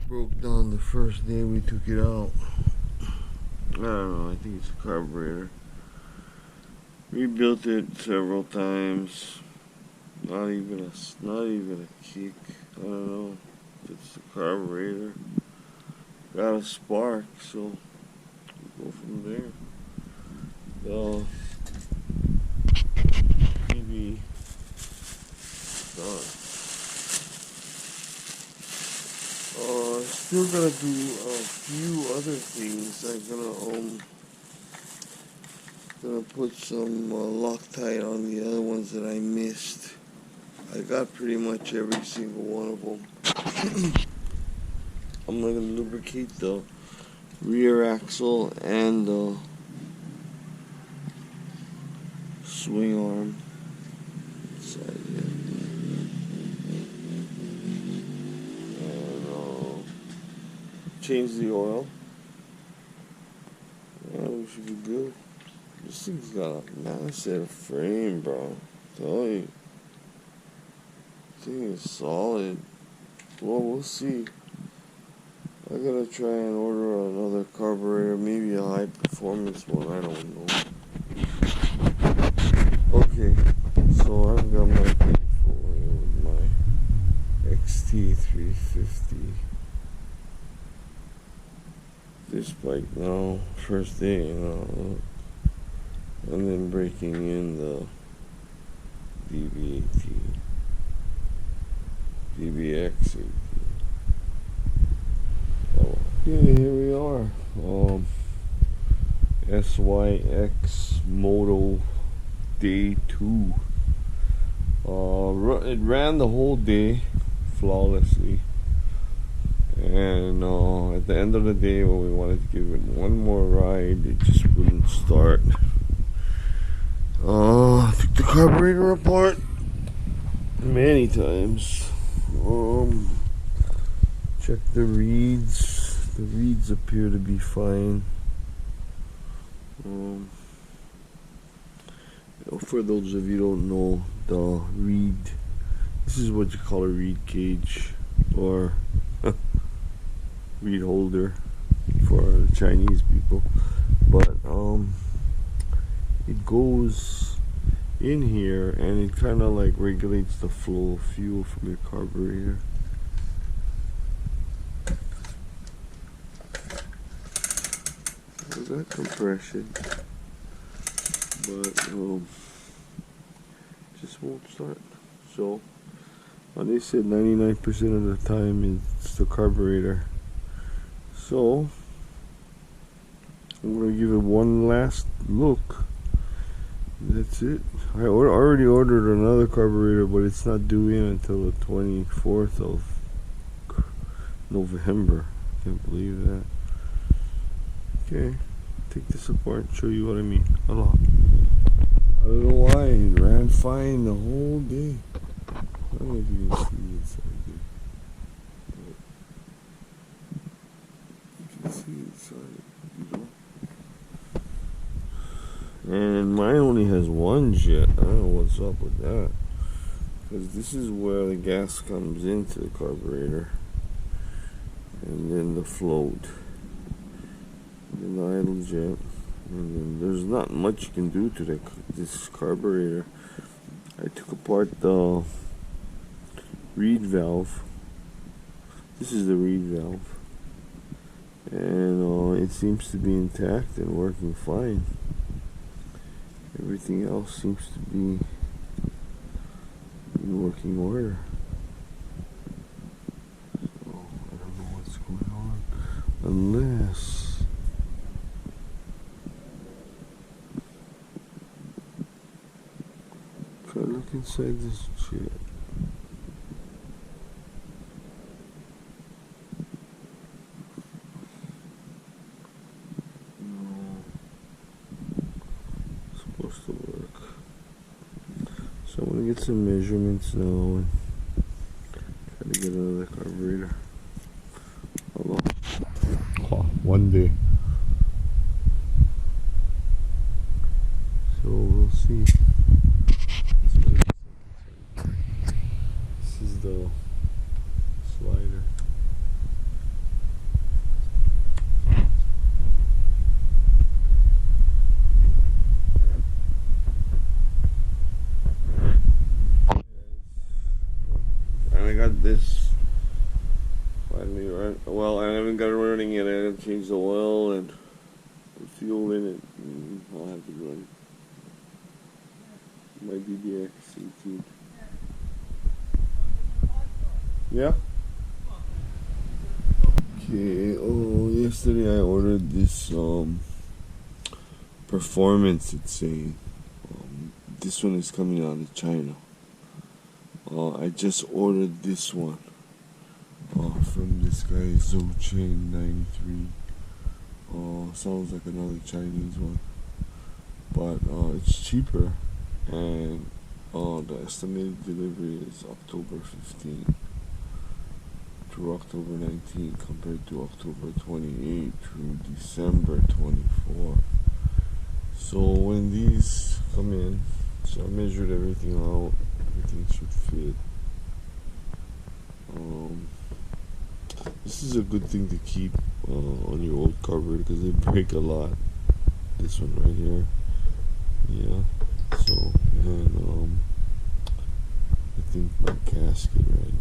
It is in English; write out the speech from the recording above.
broke down the first day we took it out. I don't know, I think it's a carburetor. Rebuilt it several times. Not even a kick. I don't know if it's the carburetor. Got a spark, so we'll go from there. Maybe done. Still gonna do a few other things. I'm gonna put some Loctite on the other ones that I missed. I got pretty much every single one of them. I'm gonna lubricate the rear axle and the swing arm. Change the oil. Yeah, we should be good. This thing's got a massive frame, bro. Tell you. This thing is solid. Well, we'll see. I gotta try and order another carburetor, maybe a high performance one, I don't know. Okay, so I've got my thing with my XT350. This bike now, first day, and then breaking in the DBX. Oh, yeah, here we are. SYX Moto Day 2. It ran the whole day flawlessly. And at the end of the day, when we wanted to give it one more ride, it just wouldn't start. Took the carburetor apart many times. Checked the reeds. The reeds appear to be fine. For those of you who don't know, the reed, this is what you call a reed cage, or reed holder for the Chinese people, but it goes in here and it kind of like regulates the flow of fuel from your carburetor. I got compression, but just won't start. So they said 99% of the time it's the carburetor. So I'm going to give it one last look. That's it. I already ordered another carburetor, but it's not due in until the 24th of November. Can't believe that. Okay, take this apart and show you what I mean. Aloha. I don't know why it ran fine the whole day. I don't know if you can see inside there. See inside, and mine only has one jet. I don't know what's up with that, because this is where the gas comes into the carburetor, and then the float, and then the idle jet, and then there's not much you can do to this carburetor. I took apart the reed valve. This is the reed valve. And it seems to be intact and working fine. Everything else seems to be in working order. So I don't know what's going on, unless try to look inside this jet. To work. So I'm gonna get some measurements now and try to get another carburetor. One day. So we'll see. This is the slider. change the oil and put fuel in it, and I'll have it run. My DDX 18. Yeah? Okay, yesterday I ordered this performance, it's saying. This one is coming out of China. I just ordered this one from this guy, Zochain 93. Sounds like another Chinese one, but it's cheaper, and the estimated delivery is October 15 through October 19 compared to October 28 through December 24. So when these come in, so I measured everything out, everything should fit. This is a good thing to keep on your old carburetor because they break a lot. This one right here, yeah. So, and I think my gasket right